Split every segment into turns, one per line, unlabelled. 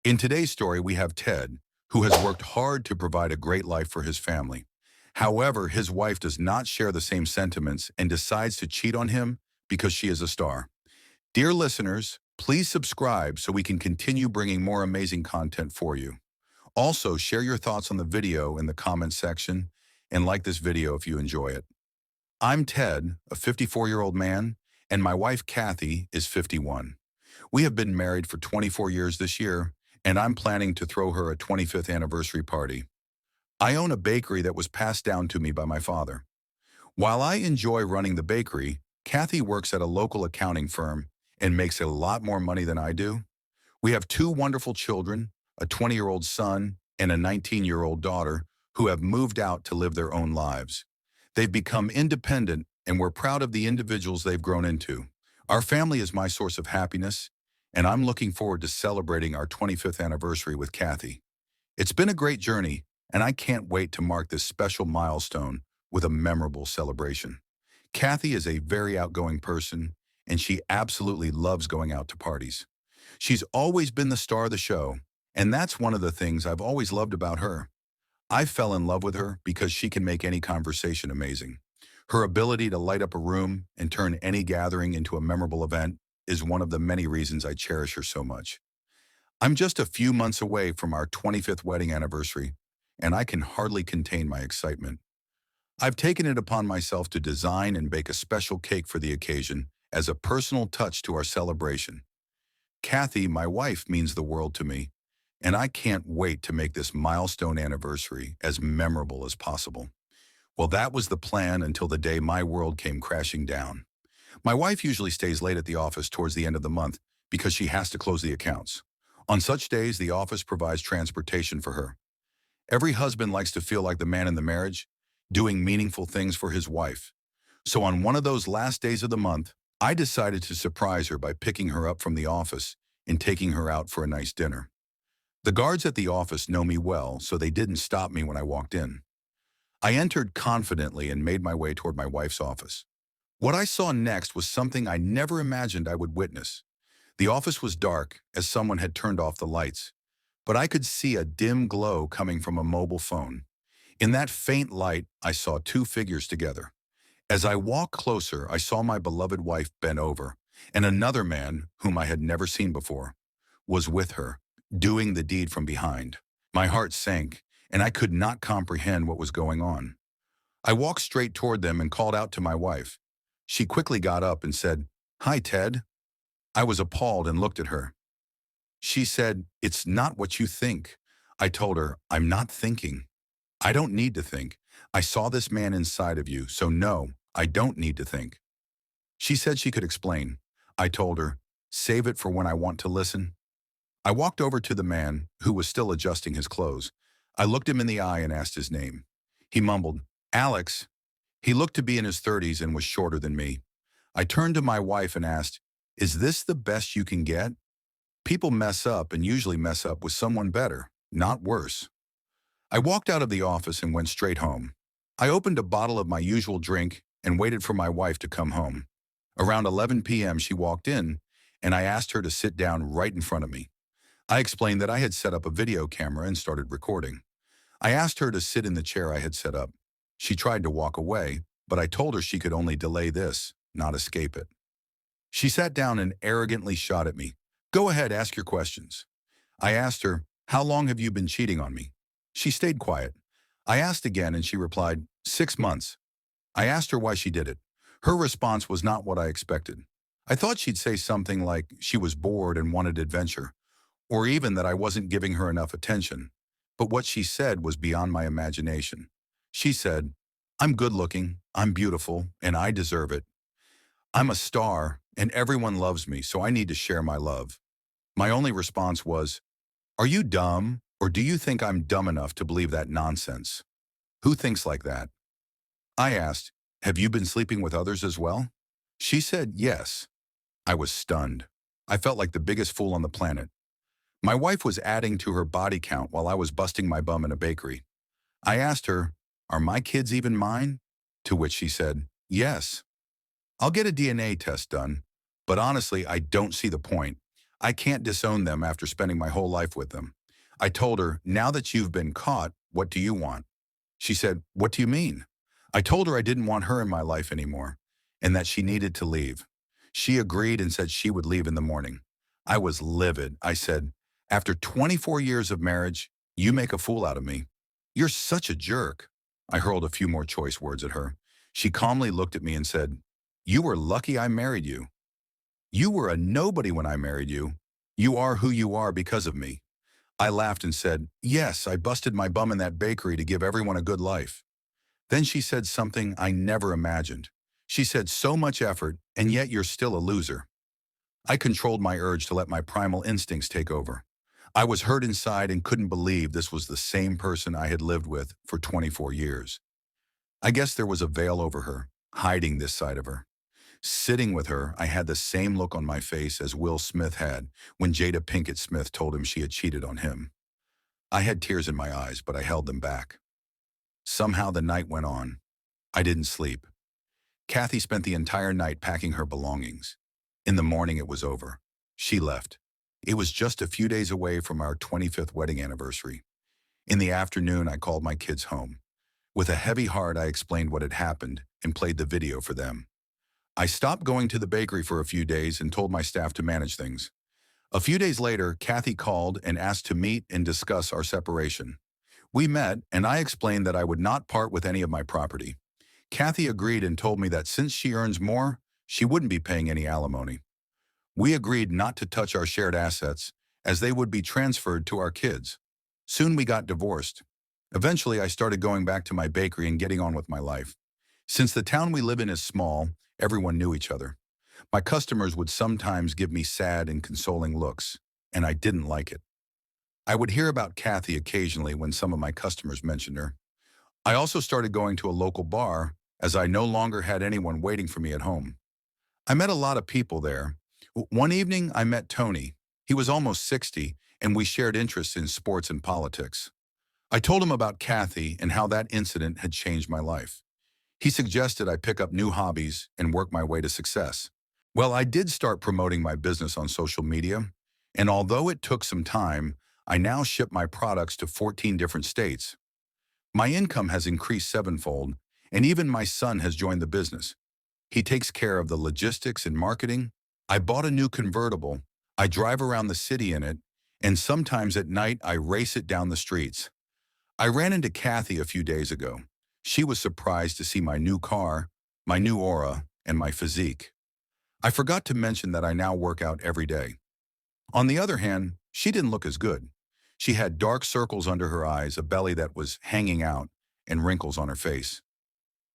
In today's story, we have Ted, who has worked hard to provide a great life for his family. However, his wife does not share the same sentiments and decides to cheat on him because she is a star. Dear listeners, please subscribe so we can continue bringing more amazing content for you. Also, share your thoughts on the video in the comments section and like this video if you enjoy it. I'm Ted, a 54-year-old man, and my wife Kathy is 51. We have been married for 24 years this year, and I'm planning to throw her a 25th anniversary party. I own a bakery that was passed down to me by my father. While I enjoy running the bakery, Kathy works at a local accounting firm and makes a lot more money than I do. We have two wonderful children, a 20-year-old son and a 19-year-old daughter who have moved out to live their own lives. They've become independent, and we're proud of the individuals they've grown into. Our family is my source of happiness, and I'm looking forward to celebrating our 25th anniversary with Kathy. It's been a great journey, and I can't wait to mark this special milestone with a memorable celebration. Kathy is a very outgoing person, and she absolutely loves going out to parties. She's always been the star of the show, and that's one of the things I've always loved about her. I fell in love with her because she can make any conversation amazing. Her ability to light up a room and turn any gathering into a memorable event is one of the many reasons I cherish her so much. I'm just a few months away from our 25th wedding anniversary, and I can hardly contain my excitement. I've taken it upon myself to design and bake a special cake for the occasion as a personal touch to our celebration. Kathy, my wife, means the world to me, and I can't wait to make this milestone anniversary as memorable as possible. Well, that was the plan until the day my world came crashing down. My wife usually stays late at the office towards the end of the month because she has to close the accounts. On such days, the office provides transportation for her. Every husband likes to feel like the man in the marriage, doing meaningful things for his wife. So on one of those last days of the month, I decided to surprise her by picking her up from the office and taking her out for a nice dinner. The guards at the office know me well, so they didn't stop me when I walked in. I entered confidently and made my way toward my wife's office. What I saw next was something I never imagined I would witness. The office was dark, as someone had turned off the lights, but I could see a dim glow coming from a mobile phone. In that faint light, I saw two figures together. As I walked closer, I saw my beloved wife bent over, and another man, whom I had never seen before, was with her, doing the deed from behind. My heart sank, and I could not comprehend what was going on. I walked straight toward them and called out to my wife. She quickly got up and said, "Hi, Ted." I was appalled and looked at her. She said, "It's not what you think." I told her, "I'm not thinking. I don't need to think. I saw this man inside of you, so no, I don't need to think." She said she could explain. I told her, "Save it for when I want to listen." I walked over to the man, who was still adjusting his clothes. I looked him in the eye and asked his name. He mumbled, "Alex." He looked to be in his 30s and was shorter than me. I turned to my wife and asked, "Is this the best you can get?" People mess up and usually mess up with someone better, not worse. I walked out of the office and went straight home. I opened a bottle of my usual drink and waited for my wife to come home. Around 11 p.m. she walked in, and I asked her to sit down right in front of me. I explained that I had set up a video camera and started recording. I asked her to sit in the chair I had set up. She tried to walk away, but I told her she could only delay this, not escape it. She sat down and arrogantly shot at me. "Go ahead, ask your questions." I asked her, "How long have you been cheating on me?" She stayed quiet. I asked again and she replied, "6 months." I asked her why she did it. Her response was not what I expected. I thought she'd say something like she was bored and wanted adventure, or even that I wasn't giving her enough attention. But what she said was beyond my imagination. She said, "I'm good looking, I'm beautiful, and I deserve it. I'm a star, and everyone loves me, so I need to share my love." My only response was, "Are you dumb, or do you think I'm dumb enough to believe that nonsense? Who thinks like that?" I asked, "Have you been sleeping with others as well?" She said, "Yes." I was stunned. I felt like the biggest fool on the planet. My wife was adding to her body count while I was busting my bum in a bakery. I asked her, "Are my kids even mine?" To which she said, "Yes." "I'll get a DNA test done, but honestly, I don't see the point. I can't disown them after spending my whole life with them. I told her, now that you've been caught, what do you want? She said, what do you mean? I told her I didn't want her in my life anymore and that she needed to leave. She agreed and said she would leave in the morning. I was livid. I said, after 24 years of marriage, you make a fool out of me. You're such a jerk. I hurled a few more choice words at her. She calmly looked at me and said, you were lucky I married you. You were a nobody when I married you. You are who you are because of me. I laughed and said, yes, I busted my bum in that bakery to give everyone a good life. Then she said something I never imagined. She said, so much effort, and yet you're still a loser. I controlled my urge to let my primal instincts take over. I was hurt inside and couldn't believe this was the same person I had lived with for 24 years. I guess there was a veil over her, hiding this side of her. Sitting with her, I had the same look on my face as Will Smith had when Jada Pinkett Smith told him she had cheated on him. I had tears in my eyes, but I held them back. Somehow the night went on. I didn't sleep. Kathy spent the entire night packing her belongings. In the morning it was over. She left. It was just a few days away from our 25th wedding anniversary. In the afternoon, I called my kids home. With a heavy heart, I explained what had happened and played the video for them. I stopped going to the bakery for a few days and told my staff to manage things. A few days later, Kathy called and asked to meet and discuss our separation. We met, and I explained that I would not part with any of my property. Kathy agreed and told me that since she earns more, she wouldn't be paying any alimony. We agreed not to touch our shared assets, as they would be transferred to our kids. Soon we got divorced. Eventually, I started going back to my bakery and getting on with my life. Since the town we live in is small, everyone knew each other. My customers would sometimes give me sad and consoling looks, and I didn't like it. I would hear about Kathy occasionally when some of my customers mentioned her. I also started going to a local bar, as I no longer had anyone waiting for me at home. I met a lot of people there. One evening, I met Tony. He was almost 60, and we shared interests in sports and politics. I told him about Kathy and how that incident had changed my life. He suggested I pick up new hobbies and work my way to success. Well, I did start promoting my business on social media, and although it took some time, I now ship my products to 14 different states. My income has increased sevenfold, and even my son has joined the business. He takes care of the logistics and marketing. I bought a new convertible. I drive around the city in it, and sometimes at night I race it down the streets. I ran into Kathy a few days ago. She was surprised to see my new car, my new aura, and my physique. I forgot to mention that I now work out every day. On the other hand, she didn't look as good. She had dark circles under her eyes, a belly that was hanging out, and wrinkles on her face.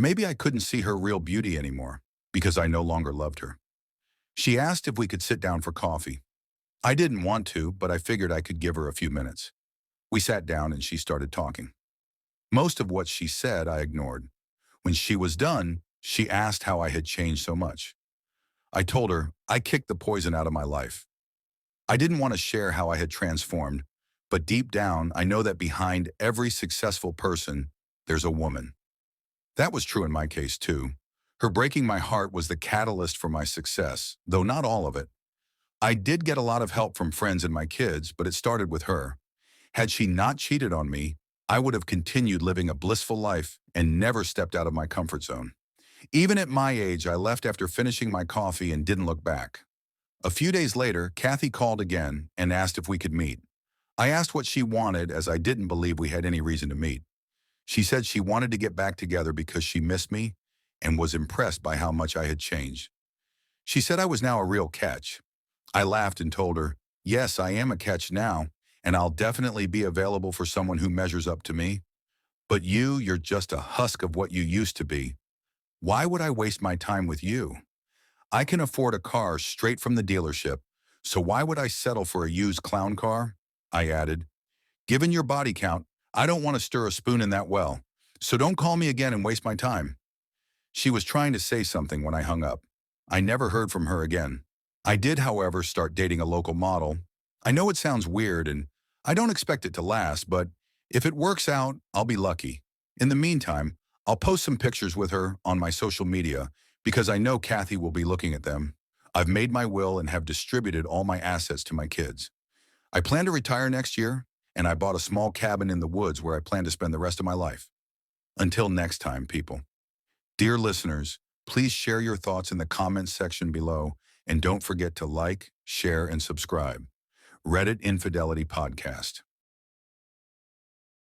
Maybe I couldn't see her real beauty anymore, because I no longer loved her. She asked if we could sit down for coffee. I didn't want to, but I figured I could give her a few minutes. We sat down and she started talking. Most of what she said I ignored. When she was done, she asked how I had changed so much. I told her I kicked the poison out of my life. I didn't want to share how I had transformed, but deep down, I know that behind every successful person, there's a woman. That was true in my case, too. Her breaking my heart was the catalyst for my success, though not all of it. I did get a lot of help from friends and my kids, but it started with her. Had she not cheated on me, I would have continued living a blissful life and never stepped out of my comfort zone. Even at my age, I left after finishing my coffee and didn't look back. A few days later, Kathy called again and asked if we could meet. I asked what she wanted, as I didn't believe we had any reason to meet. She said she wanted to get back together because she missed me and was impressed by how much I had changed. She said I was now a real catch. I laughed and told her, yes, I am a catch now, and I'll definitely be available for someone who measures up to me. But you're just a husk of what you used to be. Why would I waste my time with you? I can afford a car straight from the dealership, so why would I settle for a used clown car? I added, given your body count, I don't want to stir a spoon in that well, so don't call me again and waste my time. She was trying to say something when I hung up. I never heard from her again. I did, however, start dating a local model. I know it sounds weird, and I don't expect it to last, but if it works out, I'll be lucky. In the meantime, I'll post some pictures with her on my social media because I know Kathy will be looking at them. I've made my will and have distributed all my assets to my kids. I plan to retire next year, and I bought a small cabin in the woods where I plan to spend the rest of my life. Until next time, people. Dear listeners, please share your thoughts in the comments section below, and don't forget to like, share, and subscribe. Reddit Infidelity Podcast.